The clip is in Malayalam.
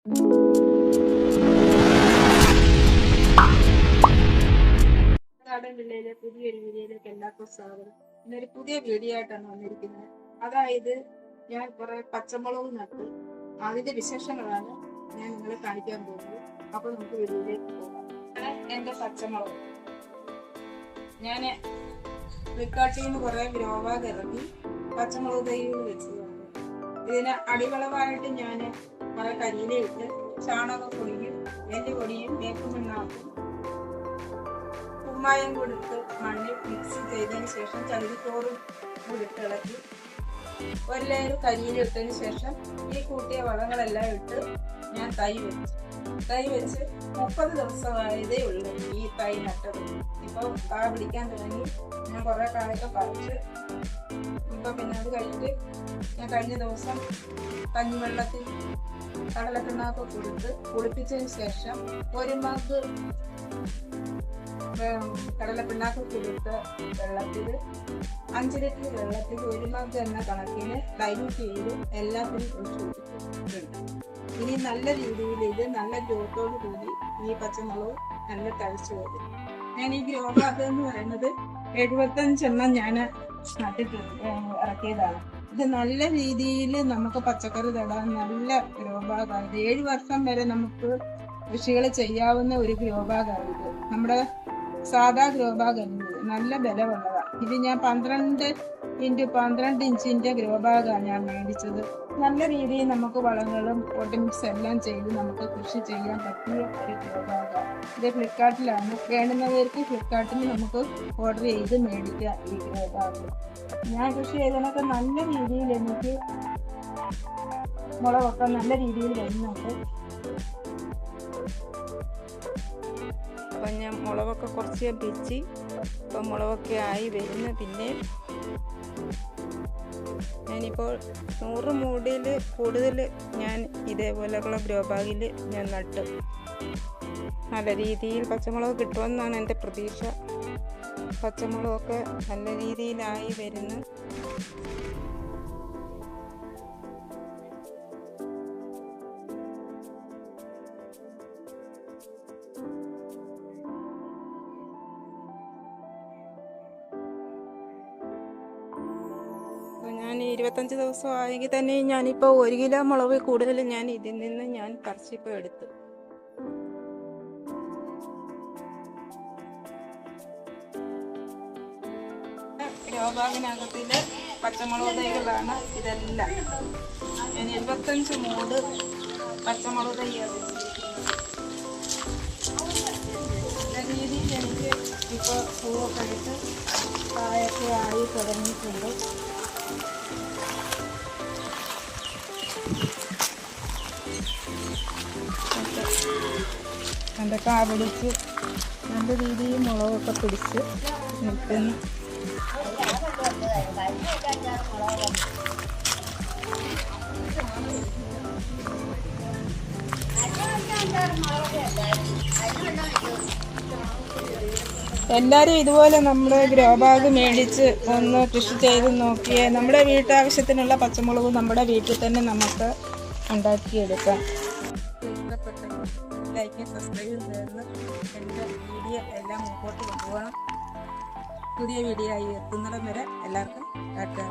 നാടൻ വില്ലയിലെ പുതിയൊരു വീഡിയോയിലേക്ക് എല്ലാവർക്കും സ്വാഗതം. ഇന്നൊരു പുതിയ വീഡിയോ ആയിട്ടാണ് വന്നിരിക്കുന്നത്. അതായത് ഞാൻ കുറെ പച്ചമുളക് നട്ടു, അതിന്റെ വിശേഷങ്ങളാണ് ഞാൻ നിങ്ങളെ കാണിക്കാൻ പോകുന്നത്. അപ്പൊ നമുക്ക് വീഡിയോയിലേക്ക് പോകാം. എന്റെ പച്ചമുളക് ഞാൻ ഫ്ലിപ്കാർട്ടിൽ നിന്ന് കുറെ ഗ്രോബാഗ് ഇറങ്ങി പച്ചമുളക് തൈകൾ വെച്ചതാണ്. ഇതിന് അടിവളമായിട്ട് ഞാൻ കുറെ കരിയിലയിട്ട് ചാണകപ്പൊടിയും എല്ലുപൊടിയും വേപ്പുമണ്ണാക്കും കുമ്മായം കൊടുത്ത് മണ്ണിൽ മിക്സ് ചെയ്തതിന് ശേഷം ചകിരിച്ചോറും കൊടുത്ത് ഇളക്കി ഒരു ലെയർ കരിയില ഇട്ടതിന് ശേഷം ഈ കൂട്ടിയ വളങ്ങളെല്ലാം ഇട്ട് ഞാൻ തൈ വെച്ച് 30 ദിവസമായതേ ഉള്ളൂ ഈ തൈ നട്ടത്. ഇപ്പോൾ കാ പിടിക്കാൻ തുടങ്ങി. ഞാൻ കുറെ കായൊക്കെ പറിച്ച് പിന്നെ അത് കഴിഞ്ഞിട്ട് ഞാൻ കഴിഞ്ഞ ദിവസം കഞ്ഞിവെള്ളത്തിൽ കടലപ്പിണ്ണാക്ക് കൊടുത്ത് കുളിപ്പിച്ചതിന് ശേഷം ഒരു മഗ് കടലപ്പിണ്ണാക്ക് കൊടുത്ത വെള്ളത്തിൽ 5 ലിറ്റർ വെള്ളത്തിൽ 1 മഗ് എന്ന കണക്കിന് ഡൈല്യൂട്ട് ചെയ്ത് എല്ലാത്തിനും ഒഴിച്ചു കൊടുത്തിട്ടുണ്ട്. ഇനി നല്ല രീതിയിൽ ഇത് നല്ല ഗ്രോത്തോട് കൂടി ഈ പച്ചമുളക് നല്ല തളിച്ചു വരും. ഞാൻ ഈ ഗ്രോബാഗ് എന്ന് പറയുന്നത് 75 എണ്ണം ഞാൻ ഇറക്കിയതാണ്. ഇത് നല്ല രീതിയിൽ നമുക്ക് പച്ചക്കറി നടാൻ നല്ല ഗ്രോബാഗാണ്. 7 വർഷം വരെ നമുക്ക് കൃഷികൾ ചെയ്യാവുന്ന ഒരു ഗ്രോബാഗാണ് ഇത്. നമ്മുടെ സാധാ ഗ്രോബാഗ് അല്ല, നല്ല ബലമുള്ളതാണ്. ഇത് ഞാൻ 12 x 12 ഇഞ്ചിന്റെ ഗ്രോബാഗാണ് ഞാൻ മേടിച്ചത്. നല്ല രീതിയിൽ നമുക്ക് വളങ്ങളും പോട്ടിമിക്സ് എല്ലാം ചെയ്ത് നമുക്ക് കൃഷി ചെയ്യാൻ പറ്റിയ ഒരു ഗ്രോബാഗാണ്. ഇത് ഫ്ലിപ്കാർട്ടിലാണ്. വേണ്ടുന്നവർക്ക് ഫ്ലിപ്കാർട്ടിൽ നമുക്ക് ഓർഡർ ചെയ്ത് മേടിക്കാം ഈ ഗ്രോബാഗ്. ഞാൻ കൃഷി ചെയ്തതിനൊക്കെ നല്ല രീതിയിൽ എനിക്ക് മുളകൊക്കെ നല്ല രീതിയിൽ വരുന്നുണ്ട്. അപ്പം ഞാൻ മുളകൊക്കെ കുറച്ച് പിച്ചി ഇപ്പം മുളകൊക്കെ ആയി വരുന്നു. പിന്നെ ഞാനിപ്പോൾ 100 മൂടിൽ കൂടുതൽ ഞാൻ ഇതേപോലെയുള്ള ഗ്രോബാഗിൽ ഞാൻ നട്ടു. നല്ല രീതിയിൽ പച്ചമുളക് കിട്ടുമെന്നാണ് എൻ്റെ പ്രതീക്ഷ. പച്ചമുളകൊക്കെ നല്ല രീതിയിലായി വരുന്നു. ഞാൻ 25 ദിവസം ആയെങ്കിൽ തന്നെ ഞാനിപ്പോൾ 1 കിലോ മുളക് കൂടുതൽ ഞാൻ ഇതിൽ നിന്ന് ഞാൻ പറിച്ചിപ്പോൾ എടുത്തു. ഗ്രോബാഗിനകത്തില് പച്ചമുളക് തൈകളാണ് ഇതെല്ലാം. ഞാൻ 75 മൂട് പച്ചമുളക് തൈയാണ് നല്ല രീതിയിൽ എനിക്ക് ഇപ്പോൾ പൂവൊക്കെ ഇട്ട് കായൊക്കെ ആയി തുടങ്ങിയിട്ടുണ്ട്. എൻ്റെ കാ പിടിച്ച് നല്ല രീതിയിൽ മുളകൊക്കെ പിടിച്ച് നിൽക്കുന്നു. എല്ലാവരും ഇതുപോലെ നമ്മുടെ ഗ്രോബാഗ് മേടിച്ച് ഒന്ന് കൃഷി ചെയ്ത് നോക്കിയേ. നമ്മുടെ വീട്ടാവശ്യത്തിനുള്ള പച്ചമുളക് നമ്മുടെ വീട്ടിൽ തന്നെ നമുക്ക് ഉണ്ടാക്കിയെടുക്കാം. ഇഷ്ടപ്പെട്ടെങ്കിൽ ലൈക്ക് സബ്സ്ക്രൈബ് ചെയ്ത് എൻ്റെ വീഡിയോ എല്ലാം മുമ്പോട്ട് കൊണ്ടുപോകണം. പുതിയ വീഡിയോ ആയി എത്തുന്നിടം വരെ എല്ലാവർക്കും ടാറ്റാ.